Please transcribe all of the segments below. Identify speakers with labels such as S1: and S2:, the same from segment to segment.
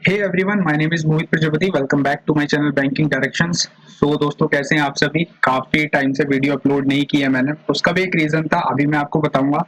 S1: Hey everyone, my name is Mohit Prajapati. Welcome back to my channel banking directions. So दोस्तों, कैसे हैं आप सभी? काफी टाइम से वीडियो अपलोड नहीं किया मैंने, उसका भी एक रीजन था, अभी मैं आपको बताऊंगा।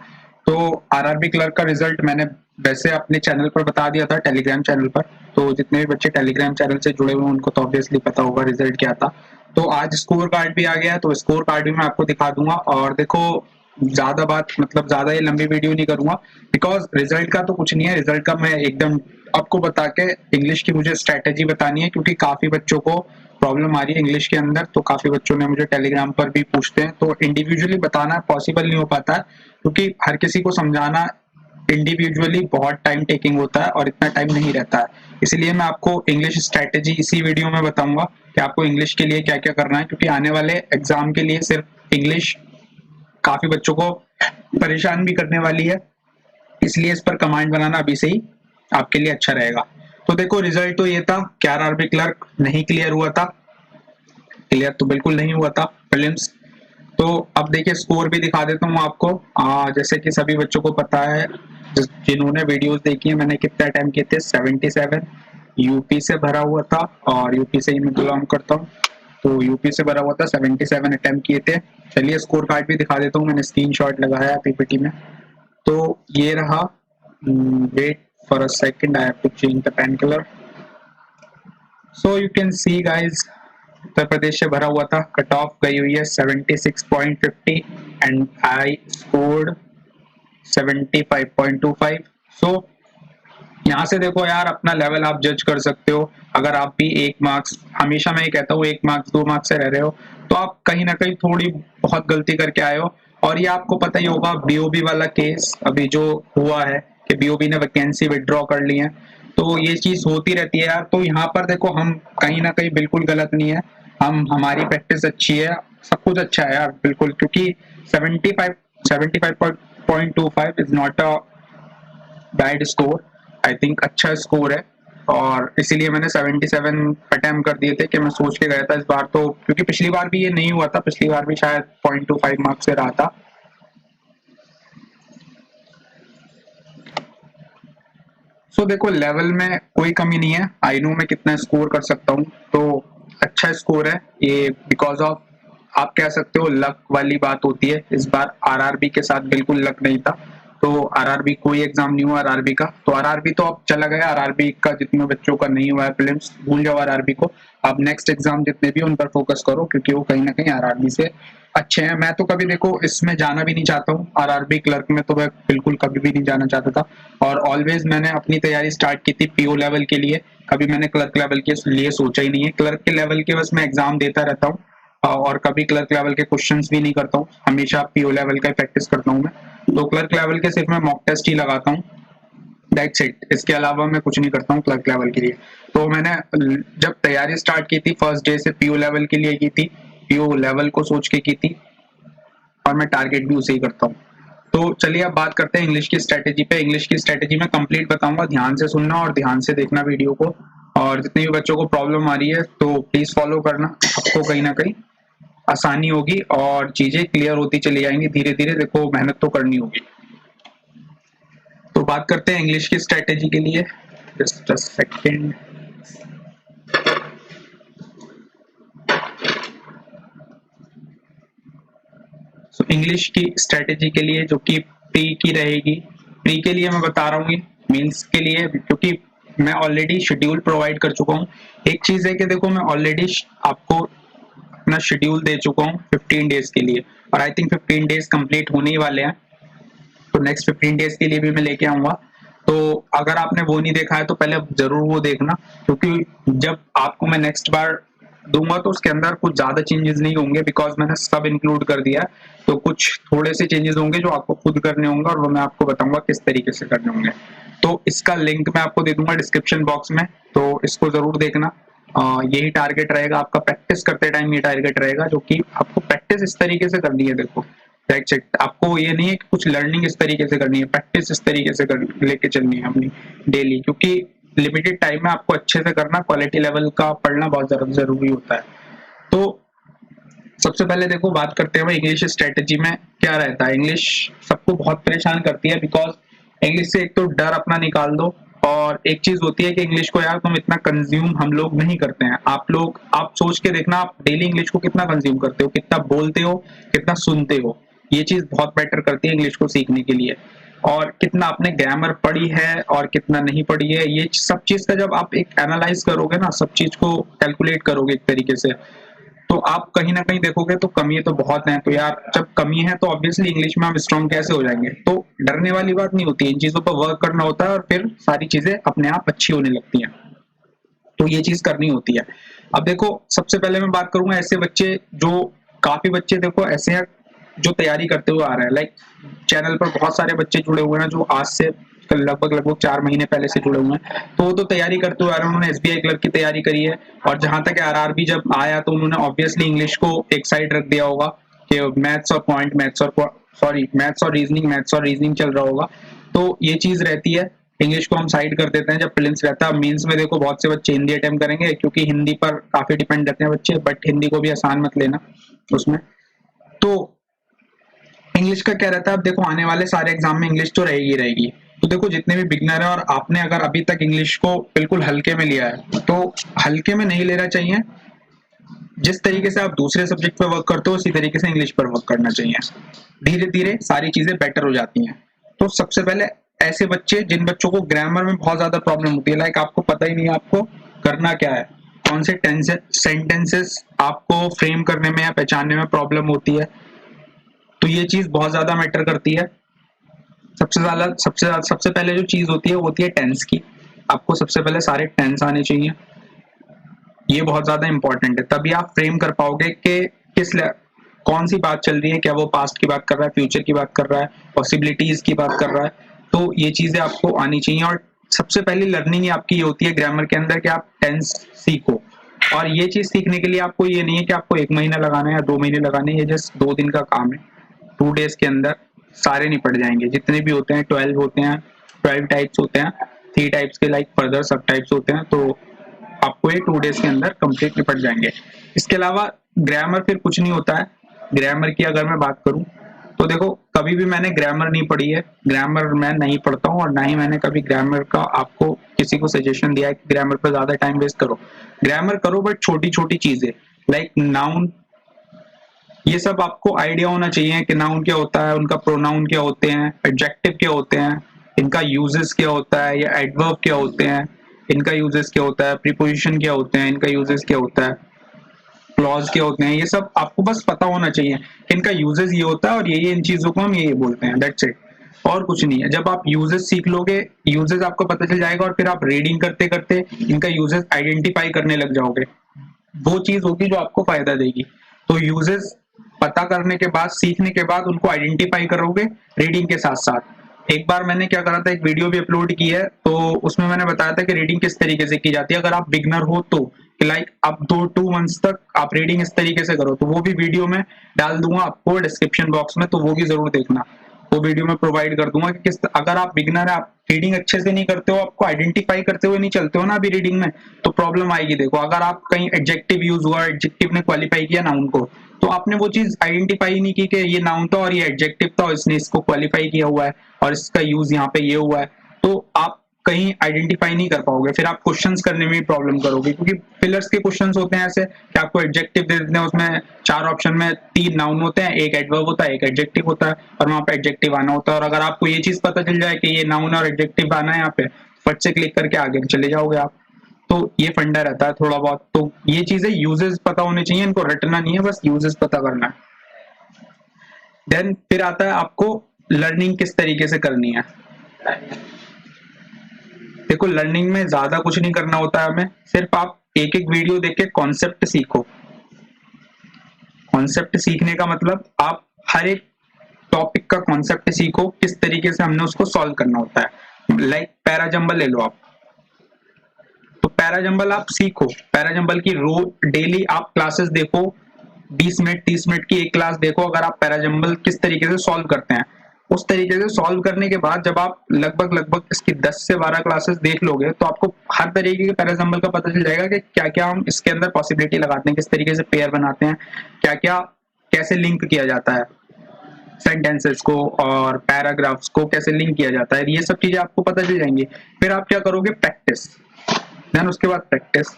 S1: तो आरआरबी क्लर्क का रिजल्ट मैंने वैसे अपने चैनल पर बता दिया था, टेलीग्राम चैनल पर। तो जितने भी बच्चे टेलीग्राम चैनल से जुड़े हुए हैं उनको तो ऑब्वियसली पता होगा रिजल्ट क्या था। तो आज स्कोर कार्ड भी आ गया है, तो स्कोर कार्ड भी मैं आपको दिखा दूंगा। और देखो, ज्यादा बात मतलब ज्यादा ये लंबी वीडियो नहीं करूंगा, बिकॉज रिजल्ट का तो कुछ नहीं है। रिजल्ट का मैं एकदम आपको बता के इंग्लिश की मुझे स्ट्रेटेजी बतानी है, क्योंकि काफी बच्चों को प्रॉब्लम आ रही है इंग्लिश के अंदर। तो काफी बच्चों ने मुझे टेलीग्राम पर भी पूछते हैं, तो इंडिविजुअली बताना पॉसिबल नहीं हो पाता है, क्योंकि हर किसी को समझाना इंडिविजुअली बहुत टाइम टेकिंग होता है और इतना टाइम नहीं रहता है। इसलिए मैं आपको इंग्लिश स्ट्रेटेजी इसी वीडियो में बताऊंगा कि आपको इंग्लिश के लिए क्या क्या करना है, क्योंकि आने वाले एग्जाम के लिए सिर्फ इंग्लिश काफी बच्चों को परेशान भी करने वाली है। इसलिए इस पर कमांड बनाना अभी से ही आपके लिए अच्छा रहेगा। तो देखो, रिजल्ट तो ये था कि आरआरबी क्लर्क नहीं क्लियर हुआ था। क्लियर तो बिल्कुल नहीं हुआ था प्रीलिम्स। तो अब देखिए, स्कोर भी दिखा देता हूँ आपको। जैसे कि सभी बच्चों को पता है, जिन्होंने वीडियोस देखी है, मैंने कितने अटेम्प्ट किए थे? 77। यूपी से भरा हुआ था और यूपी से ही मैं बिलोंग करता हूँ, तो यूपी से भरा हुआ था। 77 अटेम्प्ट किए थे। चलिए स्कोर कार्ड भी दिखा देता हूँ, मैंने स्क्रीनशॉट लगाया है पीपीटी में। तो ये रहा। Wait for a second, I have to change the pen colour. So you can see guys, Uttar Pradesh से भरा हुआ था। कट ऑफ गई हुई है 76.50 एंड आई स्कोर्ड 75.25। सो यहाँ से देखो यार, अपना लेवल आप जज कर सकते हो। अगर आप भी एक मार्क्स, हमेशा मैं ये कहता हूँ, एक मार्क्स 2 मार्क्स से रह रहे हो, तो आप कहीं ना कहीं थोड़ी बहुत गलती करके आए हो। और ये आपको पता ही होगा, बीओबी वाला केस अभी जो हुआ है कि बीओबी ने वैकेंसी विड्रॉ कर ली है, तो ये चीज होती रहती है यार। तो यहाँ पर देखो, हम कहीं ना कहीं बिल्कुल गलत नहीं है। हमारी प्रैक्टिस अच्छी है, सब कुछ अच्छा है यार, बिल्कुल। क्योंकि 75.25 is not a bad score, I think अच्छा स्कोर है। और इसीलिए मैंने 77 अटेम्प्ट कर दिए थे कि मैं सोच के गया था इस बार तो, क्योंकि पिछली बार भी ये नहीं हुआ था, पिछली बार भी शायद 0.25 मार्क्स से रहा था। सो देखो, लेवल में कोई कमी नहीं है, आई नो मैं कितना स्कोर कर सकता हूँ। तो अच्छा स्कोर है ये, बिकॉज ऑफ, आप कह सकते हो, लक वाली बात होती है। इस बार आरआरबी के साथ बिल्कुल लक नहीं था। तो आरआरबी कोई एग्जाम नहीं हुआ आरआरबी का, तो आरआरबी तो अब चला गया। आरआरबी का जितने बच्चों का नहीं हुआ है प्रीलिम्स, भूल जाओ आरआरबी को। अब नेक्स्ट एग्जाम जितने भी उन पर फोकस करो, क्योंकि वो कहीं ना कहीं आरआरबी से अच्छे हैं। मैं तो कभी देखो इसमें जाना भी नहीं चाहता हूँ, आरआरबी क्लर्क में तो मैं बिल्कुल कभी भी नहीं जाना चाहता था। और ऑलवेज मैंने अपनी तैयारी स्टार्ट की थी पीओ लेवल के लिए, कभी मैंने क्लर्क लेवल के लिए सोचा ही नहीं है। क्लर्क के लेवल के बस मैं एग्जाम देता रहता हूँ, और कभी क्लर्क लेवल के क्वेश्चंस भी नहीं करता हूँ, हमेशा पीओ लेवल का प्रैक्टिस करता हूँ मैं। तो क्लर्क लेवल के सिर्फ मैं मॉक टेस्ट ही लगाता हूँ, दैट्स इट। इसके अलावा मैं कुछ नहीं करता हूँ क्लर्क लेवल के लिए। तो मैंने जब तैयारी स्टार्ट की थी, फर्स्ट डे से पीओ लेवल के लिए की थी, पीओ लेवल को सोच के की थी, और मैं टारगेट भी उसे ही करता हूँ। तो चलिए अब बात करते हैं इंग्लिश की स्ट्रेटेजी पे। इंग्लिश की स्ट्रेटेजी में कंप्लीट बताऊंगा, ध्यान से सुनना और ध्यान से देखना वीडियो को। और जितने भी बच्चों को प्रॉब्लम आ रही है तो प्लीज फॉलो करना, आपको कहीं ना कहीं आसानी होगी और चीजें क्लियर होती चली जाएंगी धीरे धीरे। देखो, मेहनत तो करनी होगी। तो बात करते हैं इंग्लिश की स्ट्रेटेजी के लिए। Just a second. So English की स्ट्रेटेजी के लिए जो कि प्री की रहेगी, प्री के लिए मैं बता रहा हूँ, मीन्स के लिए, क्योंकि मैं ऑलरेडी शेड्यूल प्रोवाइड कर चुका हूँ। एक चीज है कि देखो, मैं ऑलरेडी आपको अपना शेड्यूल दे चुका हूँ 15 डेज के लिए, और आई थिंक 15 डेज कंप्लीट होने ही वाले हैं। तो नेक्स्ट 15 डेज के लिए भी मैं लेके आऊंगा। तो अगर आपने वो नहीं देखा है तो पहले जरूर वो देखना, क्योंकि जब आपको मैं नेक्स्ट बार दूंगा तो उसके अंदर कुछ ज्यादा चेंजेस नहीं होंगे, बिकॉज मैंने सब इंक्लूड कर दिया है। तो कुछ थोड़े से चेंजेस होंगे जो आपको खुद करने होंगे, और वो मैं आपको बताऊंगा किस तरीके से करने होंगे। तो इसका लिंक मैं आपको दे दूंगा डिस्क्रिप्शन बॉक्स में, तो इसको जरूर देखना। यही टारगेट रहेगा आपका, प्रैक्टिस करते टाइम ये टारगेट रहेगा, जो कि आपको प्रैक्टिस इस तरीके से करनी है। देखो, आपको ये नहीं है कि कुछ लर्निंग इस तरीके से करनी है, प्रैक्टिस इस तरीके से लेके चलनी है अपनी डेली, क्योंकि लिमिटेड टाइम में आपको अच्छे से करना, क्वालिटी लेवल का पढ़ना बहुत ज्यादा जरूरी होता है। तो सबसे पहले देखो, बात करते हुए इंग्लिश स्ट्रेटेजी में क्या रहता है। इंग्लिश सबको बहुत परेशान करती है, बिकॉज इंग्लिश से एक तो डर अपना निकाल दो, और एक चीज होती है कि इंग्लिश को यार तुम इतना कंज्यूम हम लोग नहीं करते हैं। आप सोच के देखना, आप डेली इंग्लिश को कितना कंज्यूम करते हो, कितना बोलते हो, कितना सुनते हो। ये चीज बहुत बेटर करती है इंग्लिश को सीखने के लिए। और कितना आपने ग्रामर पढ़ी है और कितना नहीं पढ़ी है, ये सब चीज का जब आप एक एनालाइज करोगे ना, सब चीज को कैलकुलेट करोगे एक तरीके से, तो आप कहीं ना कहीं देखोगे तो कमी तो बहुत है। तो यार जब कमी है तो ऑब्वियसली इंग्लिश में आप स्ट्रॉन्ग कैसे हो जाएंगे। तो डरने वाली बात नहीं होती है, इन चीजों पर वर्क करना होता है और फिर सारी चीजें अपने आप अच्छी होने लगती हैं। तो ये चीज करनी होती है। अब देखो, सबसे पहले मैं बात करूंगा ऐसे बच्चे जो, काफी बच्चे देखो ऐसे हैं जो तैयारी करते हुए आ रहे हैं। लाइक चैनल पर बहुत सारे बच्चे जुड़े हुए हैं जो आज से लगभग लगभग 4 महीने पहले से जुड़े हुए हैं। तो वो तो तैयारी करते हुए आ रहे हैं, उन्होंने एसबीआई क्लर्क की तैयारी करी है। और जहां तक आरआरबी जब आया तो उन्होंने ऑब्वियसली इंग्लिश को एक साइड रख दिया होगा कि मैथ्स और रीजनिंग चल रहा होगा। तो ये चीज रहती है, इंग्लिश को हम साइड कर देते हैं जब प्रीलिम्स रहता है। मेंस में देखो बहुत से बच्चे हिंदी अटेम्प्ट करेंगे क्योंकि हिंदी पर काफी डिपेंड रहते हैं बच्चे, बट हिंदी को भी आसान मत लेना उसमें। तो इंग्लिश का क्या रहता है, अब देखो आने वाले सारे एग्जाम में इंग्लिश तो रहेगी रहेगी। तो देखो जितने भी बिगनर है और आपने अगर अभी तक इंग्लिश को बिल्कुल हल्के में लिया है तो हल्के में नहीं लेना चाहिए। जिस तरीके से आप दूसरे सब्जेक्ट पर वर्क करते हो उसी तरीके से इंग्लिश पर वर्क करना चाहिए। धीरे धीरे सारी चीजें बेटर हो जाती हैं। तो सबसे पहले ऐसे बच्चे जिन बच्चों को ग्रामर में बहुत ज्यादा प्रॉब्लम होती है, लाइक आपको पता ही नहीं है आपको करना क्या है, कौन से सेंटेंसेस आपको फ्रेम करने में या पहचानने में प्रॉब्लम होती है, तो ये चीज बहुत ज्यादा मैटर करती है। सबसे पहले जो चीज होती है वो होती है टेंस की। आपको सबसे पहले सारे टेंस आने चाहिए, ये बहुत ज्यादा इंपॉर्टेंट है। तभी आप फ्रेम कर पाओगे कि कौन सी बात चल रही है, क्या वो पास्ट की बात कर रहा है, फ्यूचर की बात कर रहा है, पॉसिबिलिटीज की बात कर रहा है। तो ये चीजें आपको आनी चाहिए। और सबसे पहली लर्निंग आपकी ये होती है ग्रामर के अंदर कि आप टेंस सीखो। और ये चीज सीखने के लिए आपको ये नहीं है कि आपको 1 महीना लगाना है या 2 महीने लगाने हैं, ये जस्ट 2 दिन का काम है। 2 डेज के अंदर सारे निपट जाएंगे, जितने भी होते हैं 12 होते हैं, 12 टाइप्स होते हैं, 3 टाइप्स के लाइक फर्दर सब टाइप्स होते हैं। तो आपको ये 2 डेज के अंदर कंप्लीट निपट जाएंगे। इसके अलावा ग्रामर फिर कुछ नहीं होता है। ग्रामर की अगर मैं बात करूं तो देखो, कभी भी मैंने ग्रामर नहीं पढ़ी है, ग्रामर मैं नहीं पढ़ता हूं और ना ही मैंने कभी ग्रामर का आपको किसी को सजेशन दिया है कि ग्रामर पर ज्यादा टाइम वेस्ट करो। ग्रामर करो बट छोटी छोटी चीजें, लाइक नाउन, ये सब आपको आइडिया होना चाहिए कि नाउन क्या होता है, उनका प्रोनाउन क्या होते हैं, एडजेक्टिव क्या होते हैं, इनका यूजेस क्या होता है, या एडवर्ब क्या होते हैं, इनका यूजेस क्या होता है, प्रीपोजिशन क्या होते हैं, इनका यूजेस क्या होता है, क्लॉज क्या होते हैं। ये सब आपको बस पता होना चाहिए कि इनका यूजेस ये होता है और ये इन चीजों को हम ये बोलते हैं, दैट्स इट। और कुछ नहीं है। जब आप यूजेस सीख लोगे, यूजेस आपको पता चल जाएगा और फिर आप रीडिंग करते करते इनका यूजेस आइडेंटिफाई करने लग जाओगे, वो चीज होगी जो आपको फायदा देगी। तो यूजेस पता करने के बाद, सीखने के बाद उनको आइडेंटिफाई करोगे रीडिंग के साथ साथ। एक बार मैंने क्या करा था, एक वीडियो भी अपलोड की है, तो उसमें मैंने बताया था कि रीडिंग किस तरीके से की जाती है अगर आप बिगनर हो तो। लाइक आप 2 मंथ्स तक आप रीडिंग इस तरीके से करो, तो वो भी वीडियो में डाल दूंगा आपको डिस्क्रिप्शन बॉक्स में, तो वो भी जरूर देखना। वो वीडियो में प्रोवाइड कर दूंगा कि किस, अगर आप बिगनर है, आप रीडिंग अच्छे से नहीं करते हो, आपको आइडेंटिफाई करते हुए नहीं चलते हो ना अभी रीडिंग में, तो प्रॉब्लम आएगी। देखो अगर आप कहीं एडजेक्टिव यूज हुआ, एडजेक्टिव ने क्वालिफाई किया नाउन को, तो आपने वो चीज आइडेंटिफाई नहीं की कि ये नाउन था और ये एडजेक्टिव था और इसने इसको क्वालिफाई किया हुआ है और इसका यूज यहाँ पे ये हुआ है, तो आप कहीं आइडेंटिफाई नहीं कर पाओगे। फिर आप क्वेश्चंस करने में भी प्रॉब्लम करोगे, क्योंकि फिलर्स के क्वेश्चंस होते हैं ऐसे कि आपको एडजेक्टिव दे देते हैं, उसमें 4 ऑप्शन में 3 नाउन होते हैं, एक एडवर्ब होता है, एक एडजेक्टिव होता है, और वहां पे एडजेक्टिव आना होता है। और अगर आपको ये चीज पता चल जाए कि ये नाउन और एडजेक्टिव आना है यहाँ पे, फट से क्लिक करके आगे चले जाओगे आप। तो ये फंडा रहता है थोड़ा बहुत। तो ये चीजें यूजेस पता होने चाहिए, इनको रटना नहीं है, बस यूजेस पता करना है। देन फिर आता है आपको लर्निंग किस तरीके से करनी है। देखो लर्निंग में ज्यादा कुछ नहीं करना होता है हमें, सिर्फ आप एक एक वीडियो देख के कॉन्सेप्ट सीखो। कॉन्सेप्ट सीखने का मतलब आप हर एक टॉपिक का कॉन्सेप्ट सीखो, किस तरीके से हमने उसको सॉल्व करना होता है। लाइक पैराजंबल ले लो आप, तो पैराजंबल आप सीखो, पैराजंबल की रोज डेली आप क्लासेस देखो, 20 मिनट 30 मिनट की एक क्लास देखो। अगर आप पैराजंबल किस तरीके से सॉल्व करते हैं, उस तरीके से सॉल्व करने के बाद जब आप लगभग लगभग इसकी 10 से 12 क्लासेस देख लोगे, तो आपको हर तरीके के पैराजंबल का पता चल जाएगा कि क्या क्या हम इसके अंदर पॉसिबिलिटी लगाते हैं, किस तरीके से पेयर बनाते हैं, क्या क्या कैसे लिंक किया जाता है। सेंटेंसेस को और पैराग्राफ्स को कैसे लिंक किया जाता है, ये सब चीजें आपको पता चल जाएंगी। फिर आप क्या करोगे, प्रैक्टिस, देन उसके बाद प्रैक्टिस।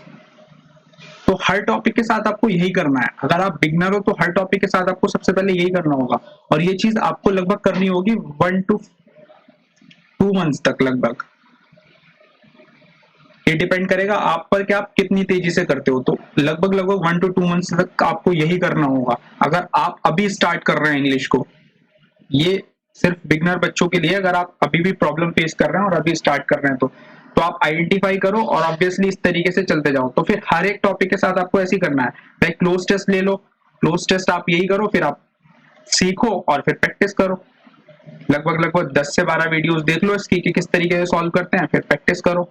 S1: तो हर टॉपिक के साथ आपको यही करना है। अगर आप बिगनर हो तो हर टॉपिक के साथ आपको सबसे पहले यही करना होगा, और ये चीज आपको लगभग करनी होगी 1 to 2 मंथ्स तक लगभग। ये डिपेंड करेगा आप पर कि आप कितनी तेजी से करते हो। तो लगभग 1 to 2 मंथ्स तक आपको यही करना होगा। अगर आप अभी स्टार्ट कर रहे हैं इंग्लिश को, ये सिर्फ बिगनर बच्चों के लिए, अगर आप अभी भी प्रॉब्लम फेस कर रहे हैं और अभी स्टार्ट कर रहे हैं तो आप आइडेंटिफाई करो और ऑब्वियसली इस तरीके से चलते जाओ। तो फिर हर एक टॉपिक के साथ आपको ऐसे ही करना है। भाई क्लोज टेस्ट ले लो, क्लोज टेस्ट आप यही करो, फिर आप सीखो और फिर प्रैक्टिस करो। लगभग 10 से 12 वीडियोस देख लो इसकी कि किस तरीके से सॉल्व करते हैं, फिर प्रैक्टिस करो।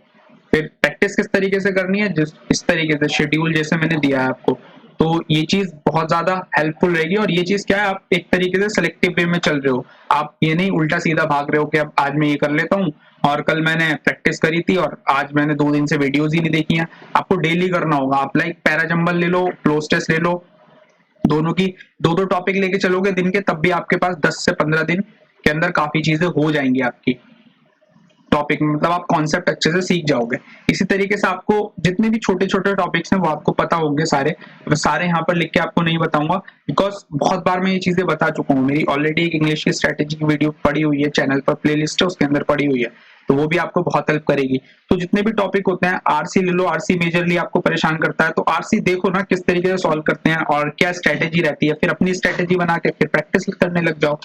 S1: फिर प्रैक्टिस किस तरीके से करनी है, जिस इस तरीके से शेड्यूल जैसे मैंने दिया है आपको, तो ये चीज बहुत ज्यादा हेल्पफुल रहेगी। और ये चीज क्या है, आप एक तरीके से सिलेक्टिव वे में चल रहे हो, आप ये नहीं उल्टा सीधा भाग रहे हो कि अब आज मैं ये कर लेता हूँ और कल मैंने प्रैक्टिस करी थी और आज मैंने 2 दिन से वीडियोज ही नहीं देखी हैं। आपको डेली करना होगा। आप लाइक पैराजंबल ले लो, क्लोज टेस्ट ले लो, दोनों की 2-2 टॉपिक लेके चलोगे दिन के, तब भी आपके पास 10 से 15 दिन के अंदर काफी चीजें हो जाएंगी आपकी टॉपिक में, मतलब आप कॉन्सेप्ट अच्छे से सीख जाओगे। इसी तरीके से आपको जितने भी छोटे छोटे टॉपिक्स हैं वो आपको पता होंगे सारे, मैं सारे यहाँ पर लिख के आपको नहीं बताऊंगा बिकॉज बहुत बार मैं ये चीजें बता चुका हूँ। मेरी ऑलरेडी एक इंग्लिश की स्ट्रेटेजी की वीडियो पड़ी हुई है, चैनल पर प्लेलिस्ट है उसके अंदर पड़ी हुई है, तो वो भी आपको बहुत हेल्प करेगी। तो जितने भी टॉपिक होते हैं, आरसी ले लो, आरसी मेजरली आपको परेशान करता है तो आरसी देखो ना किस तरीके से सॉल्व करते हैं और क्या स्ट्रेटेजी रहती है, फिर अपनी स्ट्रेटेजी बना के फिर प्रैक्टिस करने लग जाओ।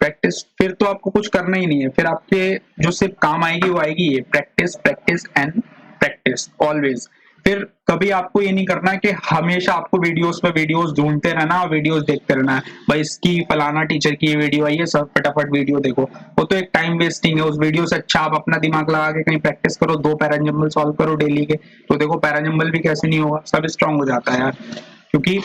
S1: प्रैक्टिस, फिर तो आपको कुछ करना ही नहीं है, फिर आपके जो सिर्फ काम आएगी वो आएगी ये practice, practice and practice always. फिर कभी आपको ये नहीं करना कि हमेशा आपको वीडियोस पे वीडियोस ढूंढते रहना और वीडियोस देखते रहना है, भाई इसकी फलाना टीचर की वीडियो आई है सब फटाफट वीडियो देखो, वो तो एक टाइम वेस्टिंग है। उस वीडियो से अच्छा आप अपना दिमाग लगा के कहीं प्रैक्टिस करो, 2 पैराजंबल सॉल्व करो डेली के, तो देखो पैराजंबल भी कैसे नहीं होगा, सब स्ट्रांग हो जाता है यार। क्योंकि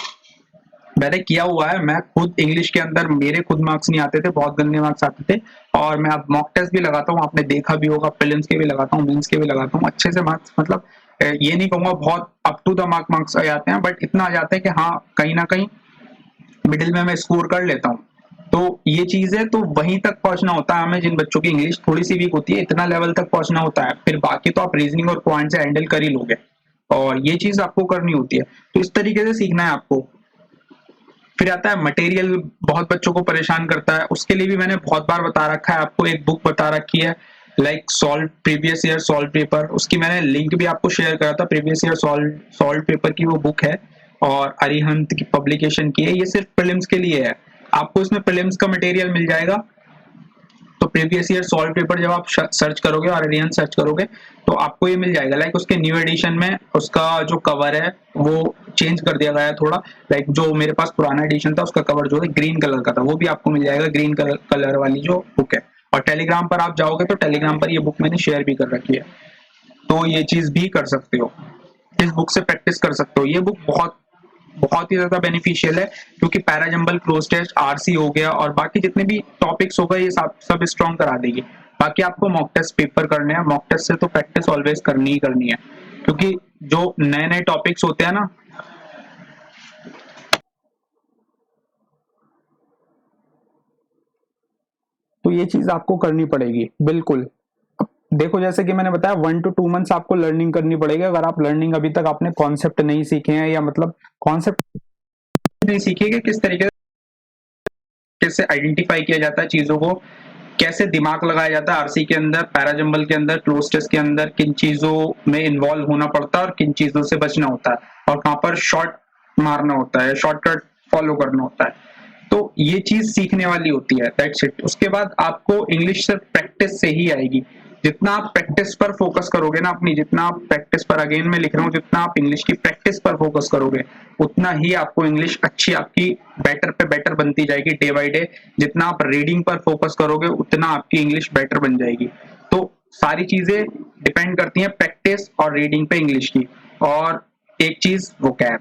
S1: मैंने किया हुआ है, मैं खुद इंग्लिश के अंदर मेरे खुद मार्क्स नहीं आते थे, बहुत गंदे मार्क्स आते थे, और मैं अब मॉक टेस्ट भी लगाता हूँ, आपने देखा भी होगा, प्रीलिम्स के भी लगाता हूँ, मेंस के भी लगाता हूँ, अच्छे से मार्क्स, मतलब ये नहीं कहूंगा बहुत up to the mark marks आ जाते हैं, बट इतना आ जाते हैं कि हाँ कहीं ना कहीं मिडिल में मैं स्कोर कर लेता हूँ। तो ये चीज है, तो वहीं तक पहुंचना होता है हमें, जिन बच्चों की इंग्लिश थोड़ी सी वीक होती है, इतना लेवल तक पहुंचना होता है, फिर बाकी तो आप रीजनिंग और पॉइंट से हैंडल कर ही लोगे, और ये चीज आपको करनी होती है। तो इस तरीके से सीखना है आपको। फिर आता है मटेरियल, बहुत बच्चों को परेशान करता है, उसके लिए भी मैंने बहुत बार बता रखा है आपको, एक बुक बता रखी है like solve previous year solve paper, उसकी मैंने लिंक भी आपको शेयर करा था, प्रीवियस ईयर सॉल्व पेपर की वो बुक है और अरिहंत की पब्लिकेशन की है, ये सिर्फ प्रीलिम्स के लिए है। आपको इसमें प्रीलिम्स का मटेरियल मिल जाएगा, तो प्रीवियस ईयर सॉल्व पेपर जब आप सर्च करोगे और एरियन सर्च करोगे तो आपको ये मिल जाएगा। लाइक उसके न्यू एडिशन में उसका जो कवर है वो चेंज कर दिया गया है थोड़ा, लाइक जो मेरे पास पुराना एडिशन था उसका कवर जो है ग्रीन कलर का था, वो भी आपको मिल जाएगा, ग्रीन कलर वाली जो बुक है। और टेलीग्राम पर आप जाओगे तो टेलीग्राम पर ये बुक मैंने शेयर भी कर रखी है, तो ये चीज भी कर सकते हो, इस बुक से प्रैक्टिस कर सकते हो। ये बुक बहुत बहुत ही ज्यादा बेनिफिशियल है, क्योंकि पैराजंबल, क्लोज टेस्ट, आरसी हो गया और बाकी जितने भी टॉपिक्स हो गए ये सब स्ट्रॉन्ग करा देगी। बाकी आपको मॉक टेस्ट पेपर करने हैं, मॉक टेस्ट से तो प्रैक्टिस ऑलवेज करनी ही करनी है, क्योंकि जो नए नए टॉपिक्स होते हैं ना, तो ये चीज आपको करनी पड़ेगी बिल्कुल। देखो जैसे कि मैंने बताया 1 to 2 मंथ्स आपको लर्निंग करनी पड़ेगी। अगर आप लर्निंग अभी तक आपने कॉन्सेप्ट नहीं सीखे हैं, या मतलब कॉन्सेप्ट नहीं सीखे कि किस तरीके कैसे आइडेंटिफाई किया जाता है चीजों को, कैसे दिमाग लगाया जाता है आरसी के अंदर, पैराजंबल के अंदर, क्लोज टेस्ट के अंदर, किन चीजों में इन्वॉल्व होना पड़ता है और किन चीजों से बचना होता है, और कहाँ पर शॉर्ट मारना होता है, शॉर्टकट फॉलो करना होता है। तो ये चीज सीखने वाली होती है, दैट्स इट। उसके बाद आपको इंग्लिश सिर्फ प्रैक्टिस से ही आएगी। जितना आप प्रैक्टिस पर फोकस करोगे ना अपनी, जितना आप प्रैक्टिस पर, अगेन मैं लिख रहा हूँ, जितना आप इंग्लिश की प्रैक्टिस पर फोकस करोगे उतना ही आपको इंग्लिश अच्छी आपकी बेटर पे बेटर बनती जाएगी डे बाय डे। जितना आप रीडिंग पर फोकस करोगे उतना आपकी इंग्लिश बेटर बन जाएगी। तो सारी चीजें डिपेंड करती हैं प्रैक्टिस और रीडिंग पे इंग्लिश की। और एक चीज वोकैब,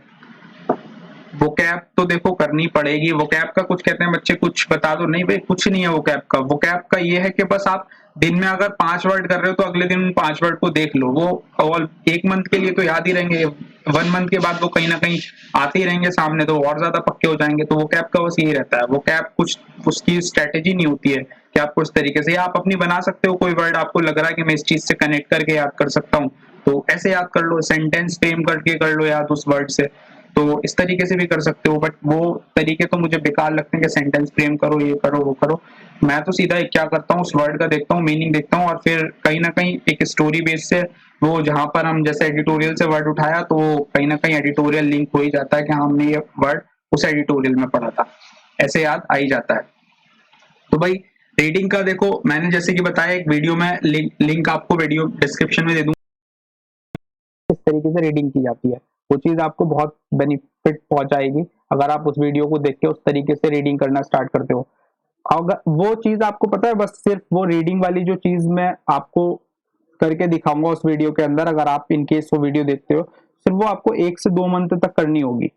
S1: वोकैब तो देखो करनी पड़ेगी। वोकैब का कुछ कहते हैं बच्चे कुछ बता दो, नहीं भाई कुछ नहीं है वोकैब का। वोकैब का ये है कि बस आप दिन में अगर 5 वर्ड कर रहे हो तो अगले दिन 5 वर्ड को देख लो, वो और 1 मंथ के लिए तो याद ही रहेंगे। 1 मंथ के बाद वो कहीं ना कहीं आते ही रहेंगे सामने, तो और ज्यादा पक्के हो जाएंगे। तो वो कैप का बस यही रहता है, वो कैप कुछ उसकी स्ट्रेटेजी नहीं होती है कि आपको इस तरीके से, या आप अपनी बना सकते हो, कोई वर्ड आपको लग रहा है कि मैं इस चीज से कनेक्ट करके याद कर सकता हूँ, तो ऐसे याद कर लो, सेंटेंस फ्रेम करके कर लो याद उस वर्ड से। तो इस तरीके से भी कर सकते हो, बट वो तरीके तो मुझे बेकार लगते हैं कि सेंटेंस फ्रेम करो, ये करो, वो करो। मैं तो सीधा क्या करता हूँ, उस वर्ड का देखता हूँ, मीनिंग देखता हूँ, और फिर कहीं ना कहीं एक स्टोरी बेस से, वो जहां पर हम जैसे एडिटोरियल से वर्ड उठाया, तो कहीं ना कहीं एडिटोरियल लिंक हो ही जाता है कि हाँ, हमने ये वर्ड उस एडिटोरियल में पढ़ा था, ऐसे याद आ ही जाता है। तो भाई रीडिंग का देखो, मैंने जैसे कि बताया, एक वीडियो में लिंक आपको वीडियो डिस्क्रिप्शन में दे दूंगा, किस तरीके से रीडिंग की जाती है। वो चीज आपको बहुत बेनिफिट पहुंचाएगी अगर आप उस वीडियो को देख के उस तरीके से रीडिंग करना स्टार्ट करते हो। अगर वो चीज आपको पता है, बस सिर्फ वो रीडिंग वाली जो चीज मैं आपको करके दिखाऊंगा उस वीडियो के अंदर, अगर आप इनकेस वो वीडियो देखते हो, सिर्फ वो आपको 1 से 2 मंथ तक करनी होगी,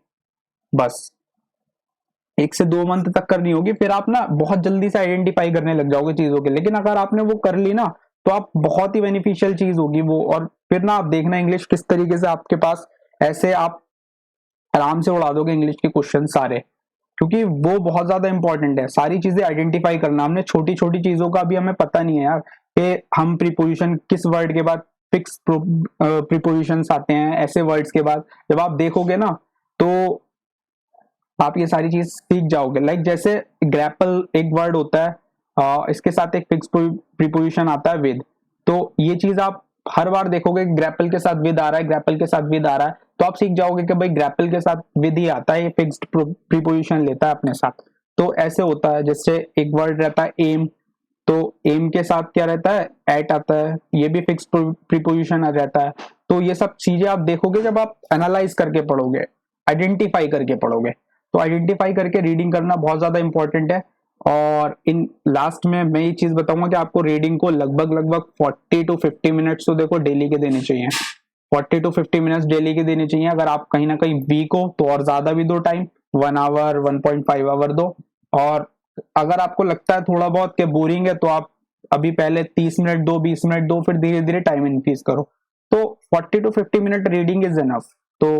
S1: बस 1 से 2 मंथ तक करनी होगी। फिर आप ना बहुत जल्दी से आइडेंटिफाई करने लग जाओगे चीजों के। लेकिन अगर आपने वो कर ली ना, तो आप बहुत ही बेनिफिशियल चीज होगी वो। और फिर ना आप देखना इंग्लिश किस तरीके से आपके पास, ऐसे आप आराम से उड़ा दोगे इंग्लिश के क्वेश्चन सारे, क्योंकि वो बहुत ज्यादा इंपॉर्टेंट है। सारी चीजें आइडेंटिफाई करना, हमने छोटी छोटी चीजों का भी हमें पता नहीं है यार, कि हम प्रीपोजिशन किस वर्ड के बाद फिक्स प्रीपोजिशन आते हैं, ऐसे वर्ड्स के बाद जब आप देखोगे ना, तो आप ये सारी चीज सीख जाओगे। लाइक जैसे ग्रैपल एक वर्ड होता है, इसके साथ एक फिक्स प्रीपोजिशन आता है विद। तो ये चीज आप हर बार देखोगे, ग्रैपल के साथ विद आ रहा है, ग्रैपल के साथ विद आ रहा है, तो आप सीख जाओगे कि भाई ग्रैपल के साथ विद ही आता है, ये फिक्स्ड प्रीपोजिशन लेता है अपने साथ। तो ऐसे होता है, जैसे एक वर्ड रहता है एम, तो एम के साथ क्या रहता है, एट आता है, ये भी फिक्स प्रीपोजिशन आ जाता है। तो ये सब चीजें आप देखोगे जब आप एनालाइज करके पढ़ोगे, आइडेंटिफाई करके पढ़ोगे। तो आइडेंटिफाई करके रीडिंग करना बहुत ज्यादा इंपॉर्टेंट है। और इन लास्ट में मैं ये चीज बताऊंगा कि आपको रीडिंग को लगभग लगभग 40 to 50 मिनट्स तो देखो डेली के देने चाहिए। 40 to 50 मिनट्स डेली के देने चाहिए। अगर आप कहीं ना कहीं वीक हो तो और ज्यादा भी दो टाइम, 1 आवर 1.5 आवर दो। और अगर आपको लगता है थोड़ा बहुत के बोरिंग है, तो आप अभी पहले 30 मिनट दो, 20 मिनट दो, फिर धीरे धीरे टाइम इंक्रीज करो। तो 40 to 50 minute reading is enough. तो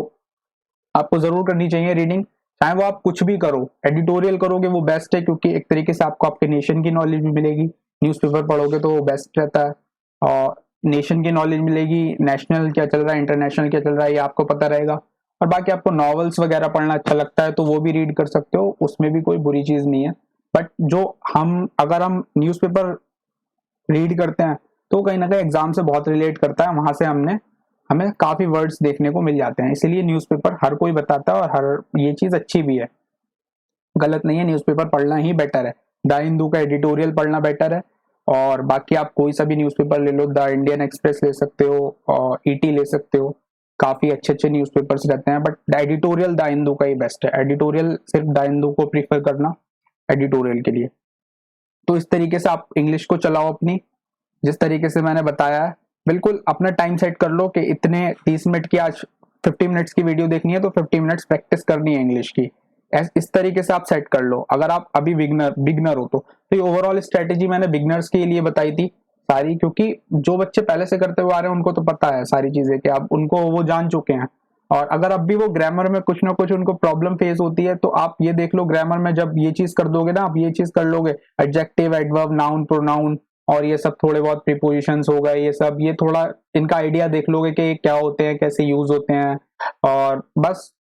S1: आपको जरूर करनी चाहिए रीडिंग, चाहे वो आप कुछ भी करो। एडिटोरियल करोगे वो बेस्ट है, क्योंकि एक तरीके से आपको आपके नेशन की नॉलेज भी मिलेगी। न्यूज़पेपर पढ़ोगे तो वो बेस्ट रहता है, और नेशन की नॉलेज मिलेगी, नेशनल क्या चल रहा है, इंटरनेशनल क्या चल रहा है, ये आपको पता रहेगा। और बाकी आपको नॉवेल्स वगैरह पढ़ना अच्छा लगता है तो वो भी रीड कर सकते हो, उसमें भी कोई बुरी चीज नहीं है। बट जो हम अगर हम न्यूज़पेपर रीड करते हैं, तो कहीं ना कहीं एग्जाम से बहुत रिलेट करता है, वहां से हमें काफी वर्ड्स देखने को मिल जाते हैं। इसीलिए न्यूज़पेपर हर कोई बताता है, और हर ये चीज अच्छी भी है, गलत नहीं है। न्यूज़पेपर पढ़ना ही बेटर है। द हिंदू का एडिटोरियल पढ़ना बेटर है। और बाकी आप कोई सा भी न्यूज़पेपर ले लो, द इंडियन एक्सप्रेस ले सकते हो, और ईटी ले सकते हो, काफी अच्छे अच्छे न्यूज़पेपर्स रहते हैं। बट एडिटोरियल द हिंदू का ही बेस्ट है। एडिटोरियल सिर्फ द हिंदू को प्रीफर करना एडिटोरियल के लिए। तो इस तरीके से आप इंग्लिश को चलाओ अपनी, जिस तरीके से मैंने बताया है। बिल्कुल अपना टाइम सेट कर लो कि इतने 30 मिनट की, आज 50 मिनट्स की वीडियो देखनी है तो 50 मिनट्स प्रैक्टिस करनी है इंग्लिश की। इस तरीके से आप सेट कर लो। अगर आप अभी बिगनर हो तो ये ओवरऑल स्ट्रेटेजी मैंने बिगनर्स के लिए बताई थी सारी, क्योंकि जो बच्चे पहले से करते हुए आ रहे हैं उनको तो पता है सारी चीजें, कि आप उनको वो जान चुके हैं। और अगर अब भी वो ग्रामर में कुछ ना कुछ उनको प्रॉब्लम फेस होती है, तो आप ये देख लो, ग्रामर में जब ये चीज कर दोगे ना, आप ये चीज कर लोगे, एडजेक्टिव, एडवर्ब, नाउन, प्रोनाउन, और ये सब थोड़े बहुत प्रीपोजिशंस हो गए, ये सब, ये थोड़ा इनका आइडिया देख लोगे कि क्या होते हैं, कैसे यूज होते हैं, और बस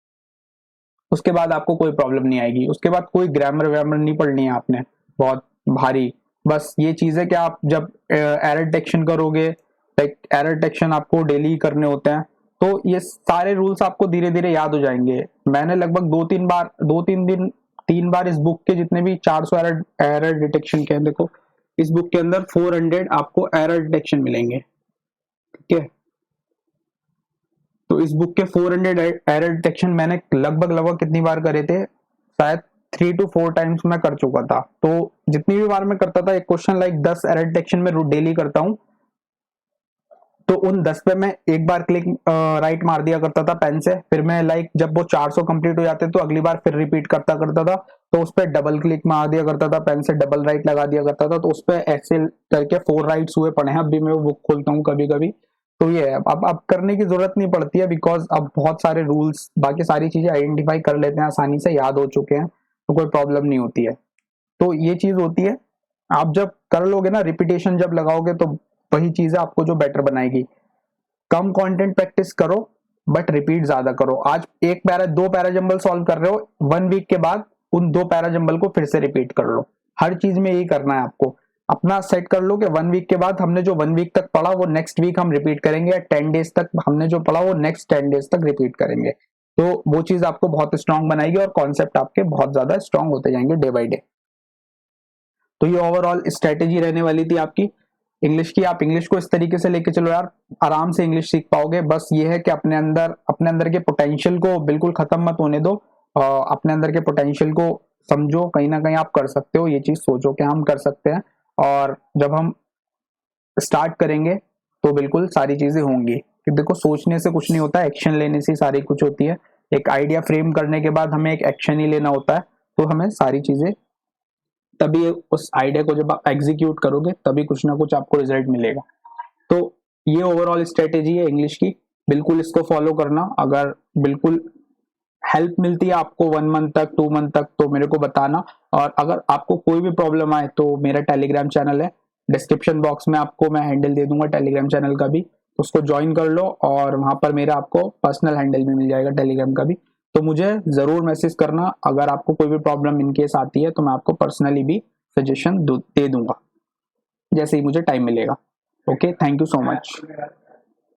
S1: उसके बाद आपको कोई प्रॉब्लम नहीं आएगी। उसके बाद कोई ग्रामर व्रामर नहीं पढ़नी है आपने बहुत भारी। बस ये चीज है कि आप जब एरर डिटेक्शन करोगे, लाइक एरर डिटेक्शन आपको डेली करने होते हैं, तो ये सारे रूल्स आपको धीरे धीरे याद हो जाएंगे। मैंने लगभग 2-3 दिन 3 बार इस बुक के जितने भी 400 एरर एरर डिटेक्शन के हैं, देखो इस बुक के अंदर 400 आपको एरर डिटेक्शन मिलेंगे, ठीक है। तो इस बुक के 400 एरर डिटेक्शन मैंने लगभग लगभग कितनी बार करे थे, शायद 3 to 4 टाइम्स मैं कर चुका था। तो जितनी भी बार मैं करता था एक क्वेश्चन, लाइक 10 एरर डिटेक्शन में डेली करता हूँ, तो उन 10 पे मैं एक बार क्लिक राइट मार दिया करता था पेन से। फिर मैं लाइक जब वो 400 कंप्लीट हो जाते तो अगली बार फिर रिपीट करता करता था, तो उस पर डबल क्लिक मार दिया करता था पेन से, डबल राइट लगा दिया करता था। तो उस पर ऐसे करके 4 राइट्स हुए पड़े हैं। अभी मैं वो बुक खोलता हूँ कभी कभी, तो ये है, अब करने की जरूरत नहीं पड़ती है, बिकॉज अब बहुत सारे रूल्स बाकी सारी चीजें आइडेंटिफाई कर लेते हैं, आसानी से याद हो चुके हैं, तो कोई प्रॉब्लम नहीं होती है। तो ये चीज होती है, आप जब कर लोगे ना, रिपीटेशन जब लगाओगे तो वही चीज है आपको जो बेटर बनाएगी। कम कंटेंट प्रैक्टिस करो बट रिपीट ज्यादा करो। आज एक पैरा दो पैरा जंबल सॉल्व कर रहे हो, 1 वीक के बाद उन 2 पैरा जंबल को फिर से रिपीट कर लो। हर चीज में यही करना है आपको। अपना सेट कर लो कि 1 वीक के बाद हमने जो 1 वीक तक पढ़ा वो नेक्स्ट वीक हम रिपीट करेंगे, या 10 डेज तक हमने जो पढ़ा वो नेक्स्ट 10 डेज तक रिपीट करेंगे। तो वो चीज आपको बहुत स्ट्रांग बनाएगी और कॉन्सेप्ट आपके बहुत ज्यादा स्ट्रांग होते जाएंगे डे बाई डे। तो ये ओवरऑल स्ट्रेटेजी रहने वाली थी आपकी इंग्लिश की। आप इंग्लिश को इस तरीके से लेके चलो यार, आराम से इंग्लिश सीख पाओगे। बस ये है कि अपने अंदर के पोटेंशियल को बिल्कुल खत्म मत होने दो। अपने अंदर के पोटेंशियल को समझो, कहीं ना कहीं आप कर सकते हो, ये चीज सोचो कि हम कर सकते हैं। और जब हम स्टार्ट करेंगे तो बिल्कुल सारी चीजें होंगी। कि देखो, सोचने से कुछ नहीं होता है, एक्शन लेने से सारी कुछ होती है। एक आइडिया फ्रेम करने के बाद हमें एक एक्शन ही लेना होता है, तो हमें सारी चीजें, तभी उस आइडिया को जब आप एग्जीक्यूट करोगे तभी कुछ ना कुछ आपको रिजल्ट मिलेगा। तो ये ओवरऑल स्ट्रेटेजी है इंग्लिश की, बिल्कुल इसको फॉलो करना। अगर बिल्कुल हेल्प मिलती है आपको 1 मंथ तक, 2 मंथ तक, तो मेरे को बताना। और अगर आपको कोई भी प्रॉब्लम आए तो मेरा टेलीग्राम चैनल है, डिस्क्रिप्शन बॉक्स में आपको मैं हैंडल दे दूंगा टेलीग्राम चैनल का भी, उसको ज्वाइन कर लो। और वहां पर मेरा आपको पर्सनल हैंडल भी मिल जाएगा टेलीग्राम का भी। तो मुझे जरूर मैसेज करना अगर आपको कोई भी प्रॉब्लम इनकेस आती है, तो मैं आपको पर्सनली भी सजेशन दे दूंगा जैसे ही मुझे टाइम मिलेगा। Okay, thank you so much.